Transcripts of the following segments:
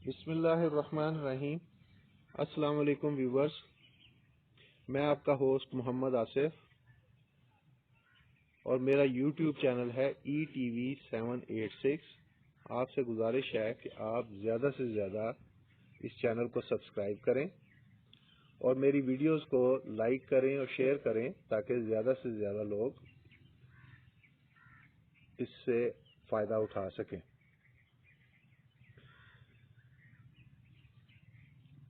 बिस्मिल्लाहिर्रहमानिर्रहीम। अस्सलाम वालेकुम व्यूवर्स, मैं आपका होस्ट मोहम्मद आसिफ और मेरा यूट्यूब चैनल है ETV786। आपसे गुजारिश है कि आप ज़्यादा से ज़्यादा इस चैनल को सब्सक्राइब करें और मेरी वीडियोस को लाइक करें और शेयर करें ताकि ज़्यादा से ज़्यादा लोग इससे फ़ायदा उठा सकें।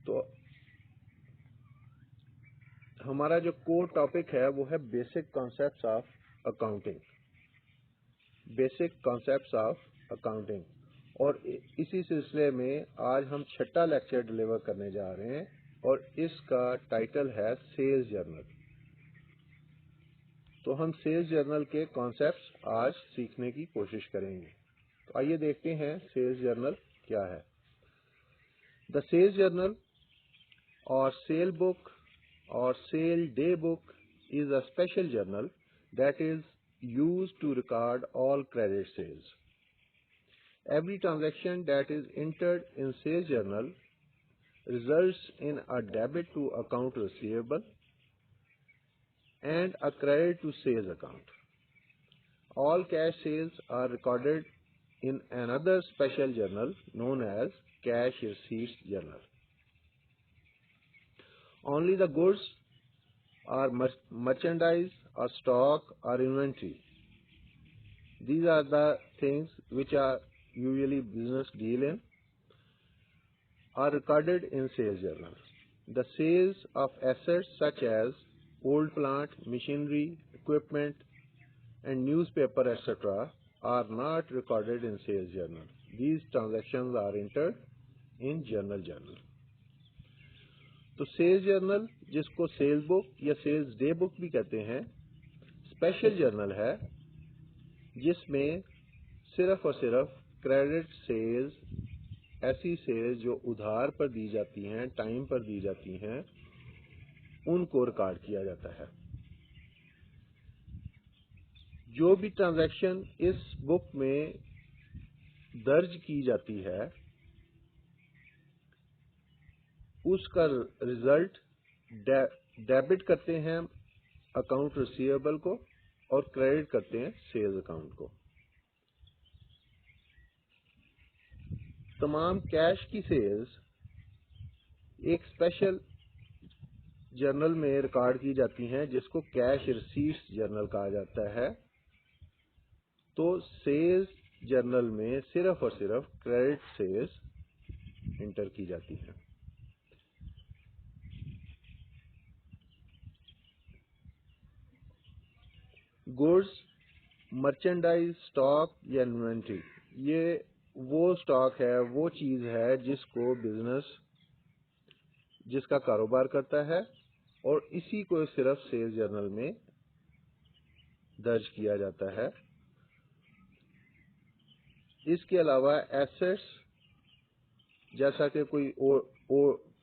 तो हमारा जो कोर टॉपिक है वो है basic concepts of accounting. Basic concepts of accounting, और इसी सिलसिले में आज हम छठा लेक्चर डिलीवर करने जा रहे हैं और इसका टाइटल है सेल्स जर्नल। तो हम सेल्स जर्नल के कॉन्सेप्ट्स आज सीखने की कोशिश करेंगे। तो आइए देखते हैं सेल्स जर्नल क्या है। द सेल्स जर्नल और cell book or sale day book is a special journal that is used to record all credit sales. Every transaction that is entered in sales journal results in a debit to account receivable and a credit to sales account. All cash sales are recorded in another special journal known as cash receipts journal. Only the goods or merchandise or stock or inventory, these are the things which are usually business deal in, are recorded in sales journal. The sales of assets such as old plant, machinery, equipment and newspaper etc. are not recorded in sales journal. These transactions are entered in journal. तो sales journal, जिसको sales book या sales day book भी कहते हैं, special journal है जिसमें सिर्फ और सिर्फ क्रेडिट सेल्स, ऐसी सेल्स जो उधार पर दी जाती हैं, टाइम पर दी जाती हैं, उनको रिकॉर्ड किया जाता है। जो भी ट्रांजैक्शन इस बुक में दर्ज की जाती है उसका रिजल्ट डेबिट करते हैं अकाउंट रिसीवेबल को और क्रेडिट करते हैं सेल्स अकाउंट को। तमाम कैश की सेल्स एक स्पेशल जर्नल में रिकॉर्ड की जाती हैं जिसको कैश रिसीट्स जर्नल कहा जाता है। तो सेल्स जर्नल में सिर्फ और सिर्फ क्रेडिट सेल्स इंटर की जाती हैं। गुड्स, मर्चेंडाइज, स्टॉक या इन्वेंट्री, ये वो स्टॉक है, वो चीज है जिसको बिजनेस, जिसका कारोबार करता है और इसी को सिर्फ सेल्स जर्नल में दर्ज किया जाता है। इसके अलावा एसेट्स, जैसा कि कोई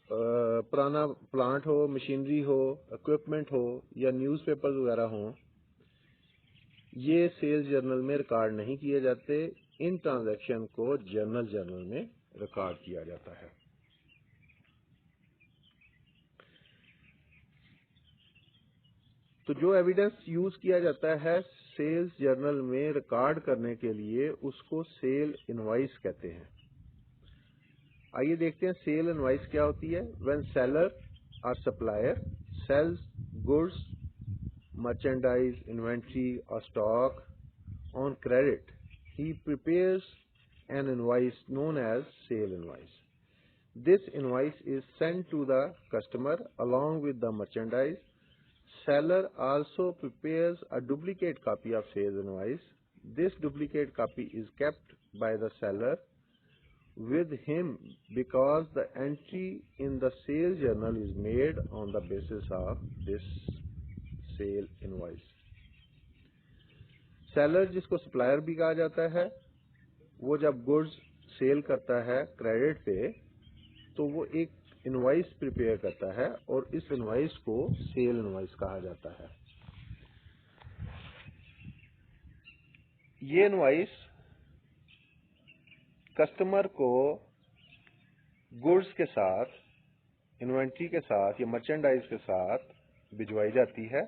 पुराना प्लांट हो, मशीनरी हो, इक्विपमेंट हो या न्यूज़पेपर्स वगैरह हो, ये सेल्स जर्नल में रिकॉर्ड नहीं किए जाते। इन ट्रांजैक्शन को जर्नल में रिकॉर्ड किया जाता है। तो जो एविडेंस यूज किया जाता है सेल्स जर्नल में रिकॉर्ड करने के लिए उसको सेल इनवॉइस कहते हैं। आइए देखते हैं सेल इनवॉइस क्या होती है। व्हेन सेलर और supplier sells goods, merchandise, inventory or stock on credit, he prepares an invoice known as sale invoice. This invoice is sent to the customer along with the merchandise. Seller also prepares a duplicate copy of sales invoice. This duplicate copy is kept by the seller with him because the entry in the sales journal is made on the basis of this sale invoice. Seller, जिसको supplier भी कहा जाता है, वो जब goods sale करता है credit पे तो वो एक इनवॉइस प्रिपेयर करता है और इस इनवॉइस को सेल इनवॉइस कहा जाता है। ये इनवॉइस कस्टमर को गुड्स के साथ, इन्वेंट्री के साथ या मर्चेंडाइज के साथ भिजवाई जाती है।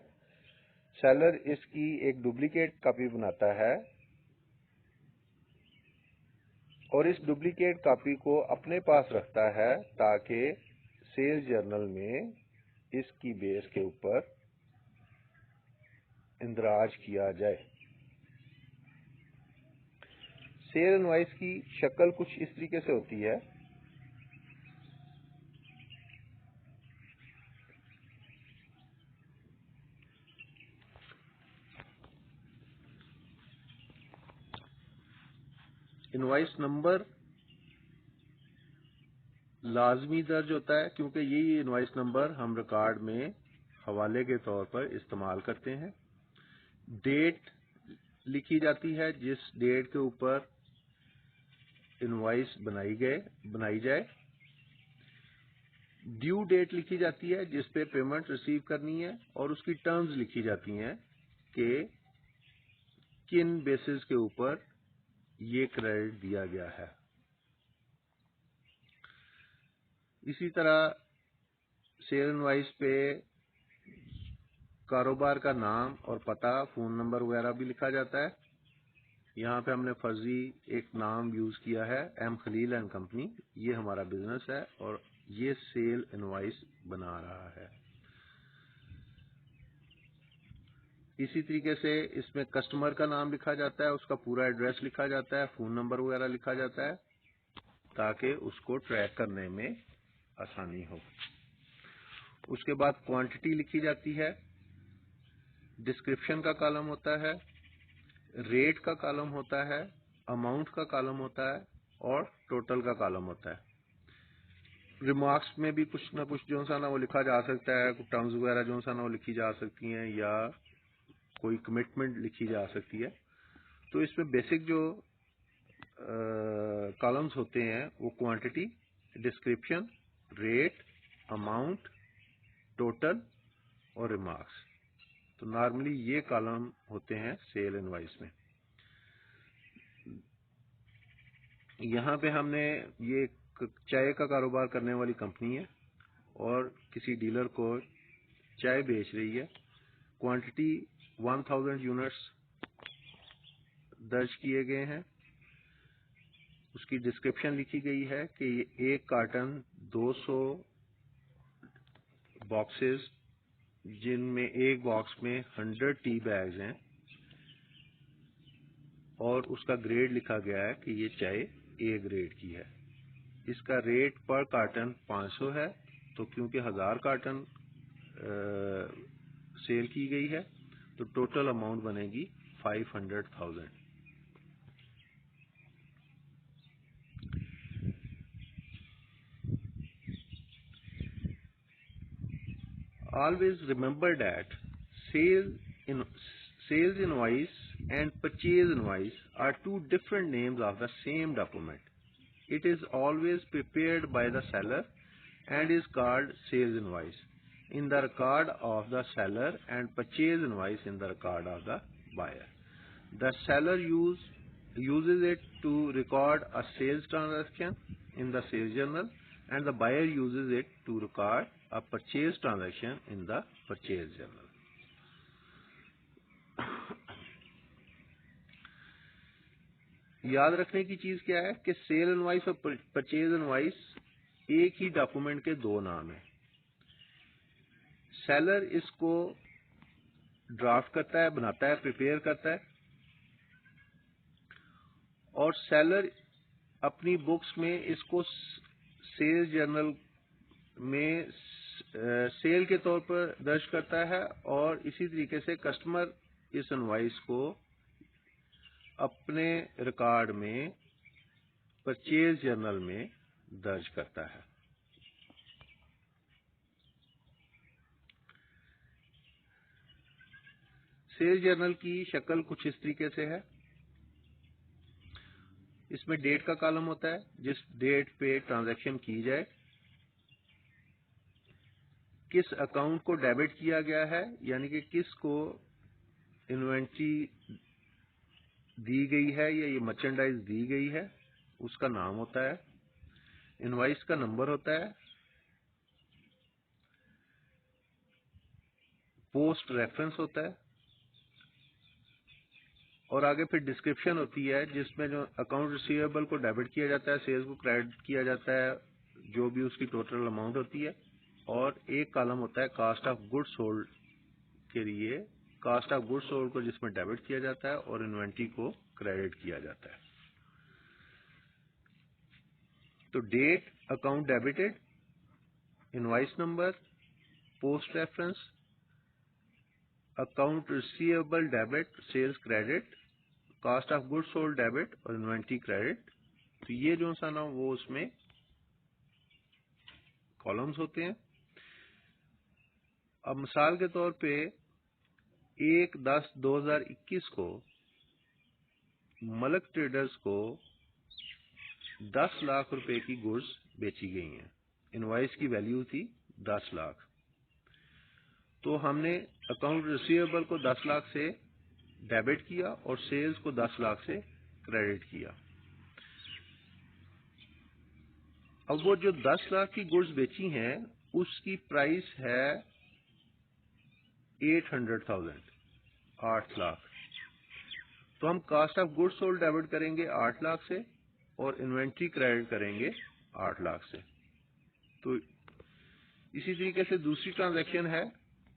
सेलर इसकी एक डुप्लीकेट कॉपी बनाता है और इस डुप्लीकेट कॉपी को अपने पास रखता है ताकि सेल्स जर्नल में इसकी बेस के ऊपर इंदराज किया जाए। सेल इनवॉइस की शक्ल कुछ इस तरीके से होती है। इनवॉइस नंबर लाजमी दर्ज होता है क्योंकि यही इनवॉइस नंबर हम रिकॉर्ड में हवाले के तौर पर इस्तेमाल करते हैं। डेट लिखी जाती है जिस डेट के ऊपर इनवॉइस बनाई जाए। ड्यू डेट लिखी जाती है जिस पे पेमेंट रिसीव करनी है और उसकी टर्म्स लिखी जाती हैं कि किन बेसिस के ऊपर ये क्रेडिट दिया गया है। इसी तरह सेल इनवॉइस पे कारोबार का नाम और पता, फोन नंबर वगैरह भी लिखा जाता है। यहाँ पे हमने फर्जी एक नाम यूज किया है, एम खलील एंड कंपनी। ये हमारा बिजनेस है और ये सेल इनवॉइस बना रहा है। इसी तरीके से इसमें कस्टमर का नाम लिखा जाता है, उसका पूरा एड्रेस लिखा जाता है, फोन नंबर वगैरह लिखा जाता है ताकि उसको ट्रैक करने में आसानी हो। उसके बाद क्वांटिटी लिखी जाती है, डिस्क्रिप्शन का कॉलम होता है, रेट का कॉलम होता है, अमाउंट का कॉलम होता है और टोटल का कॉलम होता है। रिमार्क्स में भी कुछ ना कुछ जो सा ना वो लिखा जा सकता है, कुछ टर्म्स वगैरह जो सा ना वो लिखी जा सकती हैं या कोई कमिटमेंट लिखी जा सकती है। तो इसमें बेसिक जो कॉलम्स होते हैं वो quantity, description, rate, amount, total और रिमार्क्स। तो नॉर्मली ये कॉलम होते हैं सेल इनवॉइस में। यहाँ पे हमने ये चाय का कारोबार करने वाली कंपनी है और किसी डीलर को चाय बेच रही है। क्वांटिटी 1000 यूनिट्स दर्ज किए गए हैं। उसकी डिस्क्रिप्शन लिखी गई है कि ये एक कार्टन 200 बॉक्सेस जिनमें एक बॉक्स में 100 टी बैग्स हैं और उसका ग्रेड लिखा गया है कि ये चाय ए ग्रेड की है। इसका रेट पर कार्टन 500 है। तो क्योंकि 1000 कार्टन सेल की गई है तो टोटल अमाउंट बनेगी 500,000। Always remember that sales sales invoice and purchase invoice are two different names of the same document. It is always prepared by the seller and is called sales invoice in the record of the seller and purchase invoice in the record of the buyer. The seller uses it to record a sales transaction in the sales journal and the buyer uses it to record a purchase transaction in the purchase journal. याद रखने की चीज क्या है कि cell invoice और purchase invoice एक ही document के दो नाम हैं। सेलर इसको ड्राफ्ट करता है, बनाता है, प्रिपेयर करता है और सेलर अपनी बुक्स में इसको सेल्स जर्नल में सेल के तौर पर दर्ज करता है और इसी तरीके से कस्टमर इस इनवॉइस को अपने रिकॉर्ड में परचेज जर्नल में दर्ज करता है। सेल जर्नल की शक्ल कुछ इस तरीके से है। इसमें डेट का कॉलम होता है, जिस डेट पे ट्रांजैक्शन की जाए, किस अकाउंट को डेबिट किया गया है यानी कि किसको इन्वेंट्री दी गई है या ये मर्चेंडाइज दी गई है, उसका नाम होता है। इनवाइस का नंबर होता है, पोस्ट रेफरेंस होता है, और आगे फिर डिस्क्रिप्शन होती है जिसमें जो अकाउंट रिसीवेबल को डेबिट किया जाता है, सेल्स को क्रेडिट किया जाता है, जो भी उसकी टोटल अमाउंट होती है, और एक कॉलम होता है कास्ट ऑफ गुड्स सोल्ड के लिए, कास्ट ऑफ गुड्स सोल्ड को जिसमें डेबिट किया जाता है और इन्वेंट्री को क्रेडिट किया जाता है। तो date account debited, invoice number, post reference, account receivable debit, sales credit, cost of goods sold debit और इन्वेंट्री क्रेडिट। तो ये जो सा ना वो उसमें कॉलम्स होते हैं। अब मिसाल के तौर पे 1/10/2021 को मलक ट्रेडर्स को 10 लाख रुपए की गुड्स बेची गई हैं। इनवाइस की वैल्यू थी 10 लाख। तो हमने अकाउंट रिसीवेबल को 10 लाख से डेबिट किया और सेल्स को 10 लाख से क्रेडिट किया। अब वो जो 10 लाख की गुड्स बेची हैं उसकी प्राइस है 800,000, 8 लाख। तो हम cost of goods sold debit करेंगे 8 लाख से और इन्वेंट्री क्रेडिट करेंगे 8 लाख से। तो इसी तरीके से दूसरी ट्रांजैक्शन है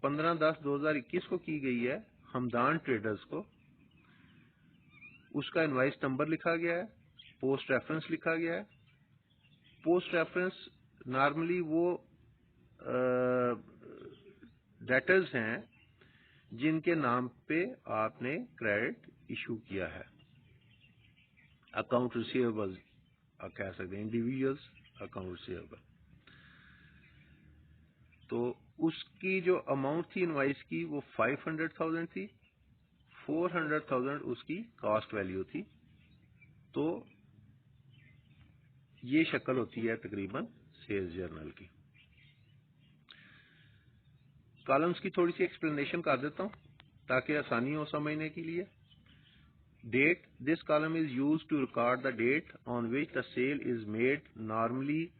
15/10/2021 को की गई है हमदान ट्रेडर्स को। उसका इनवाइस नंबर लिखा गया है, पोस्ट रेफरेंस लिखा गया है। पोस्ट रेफरेंस नॉर्मली वो डेटर्स हैं जिनके नाम पे आपने क्रेडिट इशू किया है। अकाउंट रिसीवेबल कह सकते हैं, इंडिविजुअल्स अकाउंट रिसीवेबल। तो उसकी जो अमाउंट थी इनवाइस की वो 500,000 थी, 400,000 उसकी कॉस्ट वैल्यू थी। तो ये शक्ल होती है तकरीबन सेल्स जर्नल की। कॉलम्स की थोड़ी सी एक्सप्लेनेशन कर देता हूँ ताकि आसानी हो समझने के लिए। Date, this column is used to record the date on which the sale is made. Normally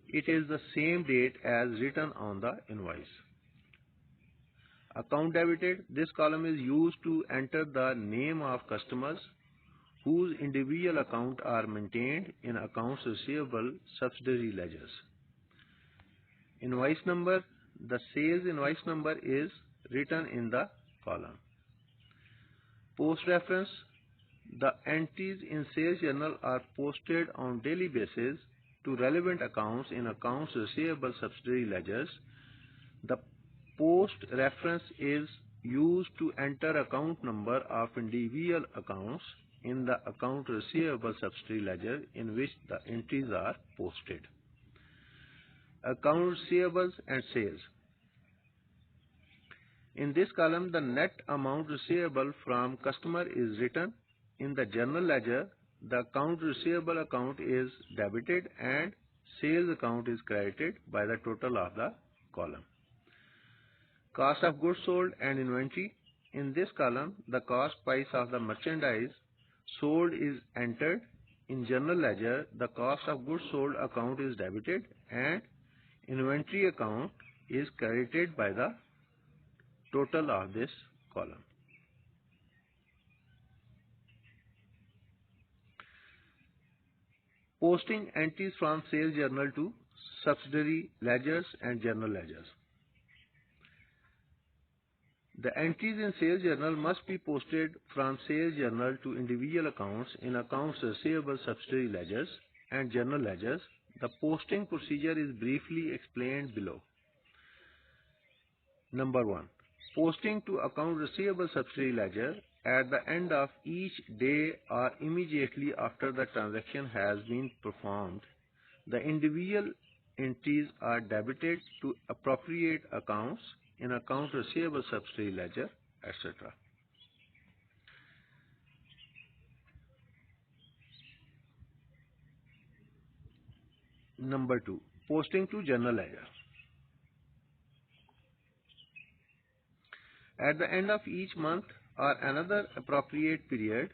it is the same date as written on the invoice. Account debited, this column is used to enter the name of customers whose individual account are maintained in accounts receivable subsidiary ledgers. Invoice number, the sales invoice number is written in the column. Post reference, the entries in sales journal are posted on daily basis to relevant accounts in accounts receivable subsidiary ledgers. The post reference is used to enter account number of individual accounts in the account receivable subsidiary ledger in which the entries are posted. Account receivables and sales. In this column, the net amount receivable from customer is written. In the general ledger, the account receivable account is debited and sales account is credited by the total of the column. Cost of goods sold and inventory. In this column, the cost price of the merchandise sold is entered. In general ledger, the cost of goods sold account is debited and inventory account is credited by the total of this column. Posting entries from sales journal to subsidiary ledgers and general ledgers. The entries in sales journal must be posted from sales journal to individual accounts in accounts receivable subsidiary ledgers and general ledgers. The posting procedure is briefly explained below. Number 1. Posting to account receivable subsidiary ledger at the end of each day or immediately after the transaction has been performed. The individual entries are debited to appropriate accounts in account receivable subsidiary ledger, etc. Number 2. Posting to general ledger. At the end of each month or another appropriate period,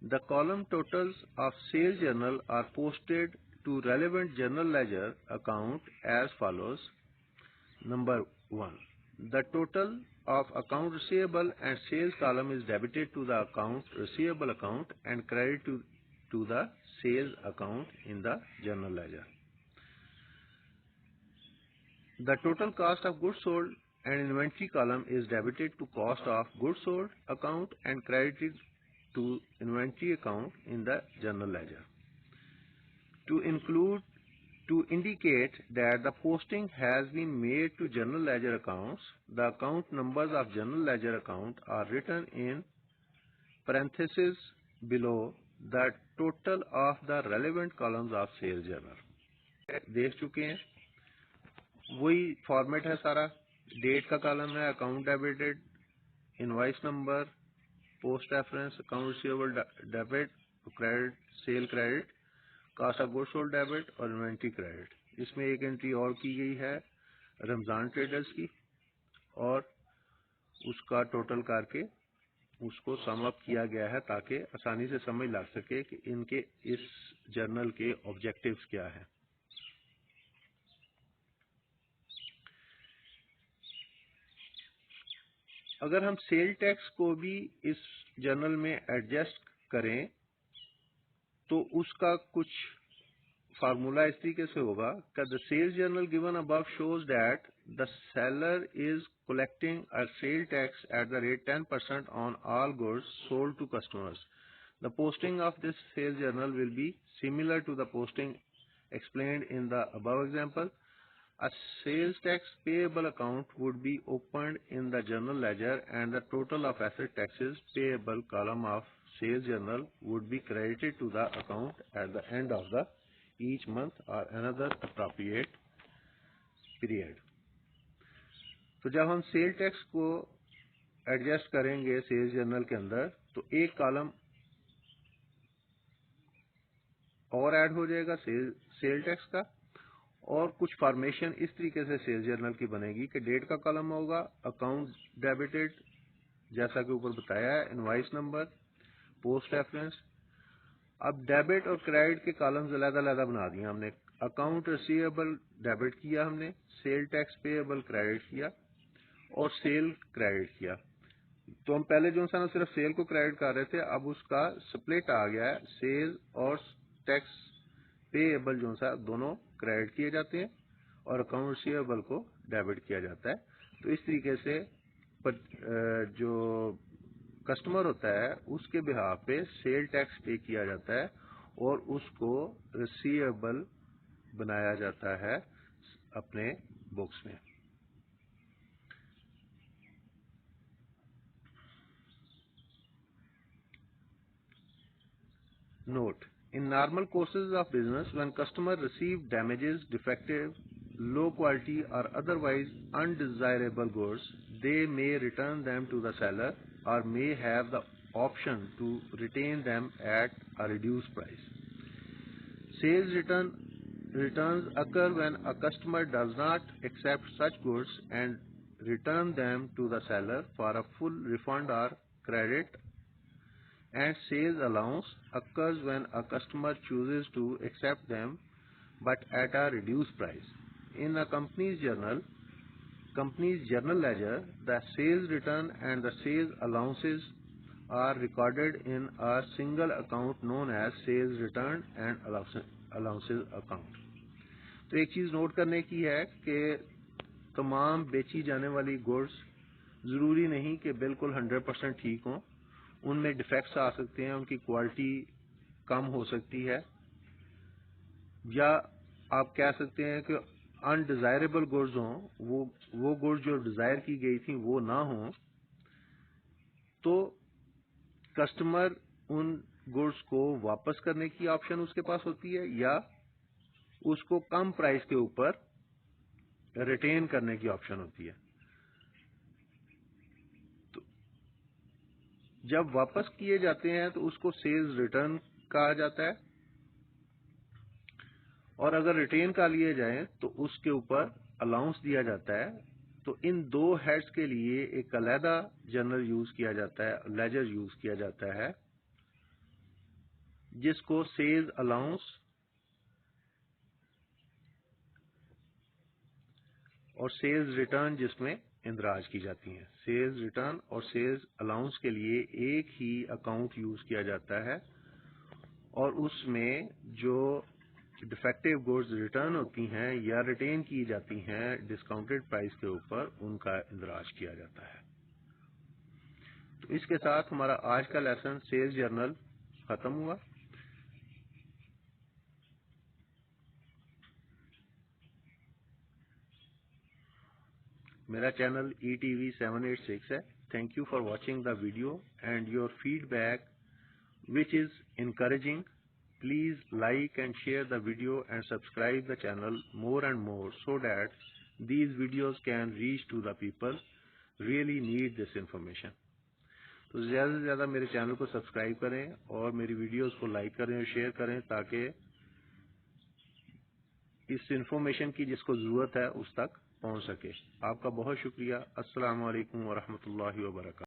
the column totals of sales journal are posted to relevant general ledger account as follows. Number 1. The total of account receivable and sales column is debited to the account receivable account and credited to the sales account in the general ledger. The total cost of goods sold and inventory column is debited to cost of goods sold account and credited to inventory account in the general ledger. To indicate that the posting has been made to general ledger accounts, the account numbers of general ledger account are written in parentheses below the total of the relevant columns of sales journal. देख चुके हैं, वही format है सारा. Date का column है account debited, invoice number, post reference, account receivable debit, credit, sale credit, cost of goods sold debit और inventory credit. इसमें एक एंट्री और की गई है रमजान ट्रेडर्स की और उसका टोटल करके उसको सम अप किया गया है ताकि आसानी से समझ लग सके कि इनके इस जर्नल के ऑब्जेक्टिव्स क्या हैं. अगर हम सेल टैक्स को भी इस जर्नल में एडजस्ट करें तो उसका कुछ फार्मूला इस तरीके से होगा कि the sales journal given above shows that the seller is collecting a sale tax at the rate 10% on all goods sold to customers. The posting of this sales journal will be similar to the posting explained in the above example. A sales tax payable account would be opened in the general ledger and the total of asset taxes payable column of sales journal would be credited to the account at the end of the each month or another appropriate period. तो जब हम sale tax को adjust करेंगे sales journal के अंदर तो एक column और ऐड हो जाएगा सेल टैक्स का और कुछ फॉर्मेशन इस तरीके से सेल्स जर्नल की बनेगी कि डेट का कॉलम होगा अकाउंट डेबिटेड जैसा कि ऊपर बताया है, इनवॉइस नंबर, पोस्ट रेफरेंस. अब डेबिट और क्रेडिट के कॉलम्स अलग-अलग बना दिए हमने. अकाउंट रिसीवेबल डेबिट किया हमने, सेल टैक्स पेएबल क्रेडिट किया और सेल क्रेडिट किया. तो हम पहले जो सा ना सिर्फ सेल को क्रेडिट कर रहे थे, अब उसका स्प्लिट आ गया है. सेल और टैक्स पेएबल जो सा दोनों क्रेडिट किए जाते हैं और अकाउंट रिसीवेबल को डेबिट किया जाता है. तो इस तरीके से जो कस्टमर होता है उसके बिहाफ पे सेल टैक्स पे किया जाता है और उसको रिसीवेबल बनाया जाता है अपने बुक्स में. Note: in normal courses of business, when customers receive damages, defective, low quality or otherwise undesirable goods, they may return them to the seller or may have the option to retain them at a reduced price. Sales returns occur when a customer does not accept such goods and return them to the seller for a full refund or credit. And sales allowance occurs when a customer chooses to accept them but at a reduced price. In a company's journal ledger, the sales return and the sales allowances are recorded in a single account known as sales return and allowances account. तो एक चीज note करने की है कि तमाम बेची जाने वाली गुड्स जरूरी नहीं कि बिल्कुल 100% ठीक हों. उनमें डिफेक्ट्स आ सकते हैं, उनकी क्वालिटी कम हो सकती है या आप कह सकते हैं कि अनडिजायरेबल गुड्स हों, वो गुड्स जो डिजायर की गई थी वो ना हों. तो कस्टमर उन गुड्स को वापस करने की ऑप्शन उसके पास होती है या उसको कम प्राइस के ऊपर रिटेन करने की ऑप्शन होती है. जब वापस किए जाते हैं तो उसको सेल्स रिटर्न कहा जाता है और अगर रिटेन कर लिए जाएं तो उसके ऊपर अलाउंस दिया जाता है. तो इन दो हेड्स के लिए एक अलहदा जर्नल यूज किया जाता है, लेजर यूज किया जाता है जिसको सेल्स अलाउंस और सेल्स रिटर्न जिसमें इंदराज की जाती हैं। सेल्स रिटर्न और सेल्स अलाउंस के लिए एक ही अकाउंट यूज किया जाता है और उसमें जो डिफेक्टिव गुड्स रिटर्न होती हैं या रिटेन की जाती हैं डिस्काउंटेड प्राइस के ऊपर, उनका इंदराज किया जाता है। तो इसके साथ हमारा आज का लेसन सेल्स जर्नल खत्म हुआ। मेरा चैनल ETV 786 है। Thank you for watching the video and your feedback which is encouraging. Please like and share the video and subscribe the channel more and more so that these videos can reach to the people really need this information. तो ज़्यादा से ज़्यादा मेरे channel को subscribe करें और मेरी videos को लाइक करें और शेयर करें ताकि इस इंफॉर्मेशन की जिसको ज़रूरत है उस तक पहुंच सके। आपका बहुत शुक्रिया। अस्सलाम वालेकुम व रहमतुल्लाहि व बरकातहू।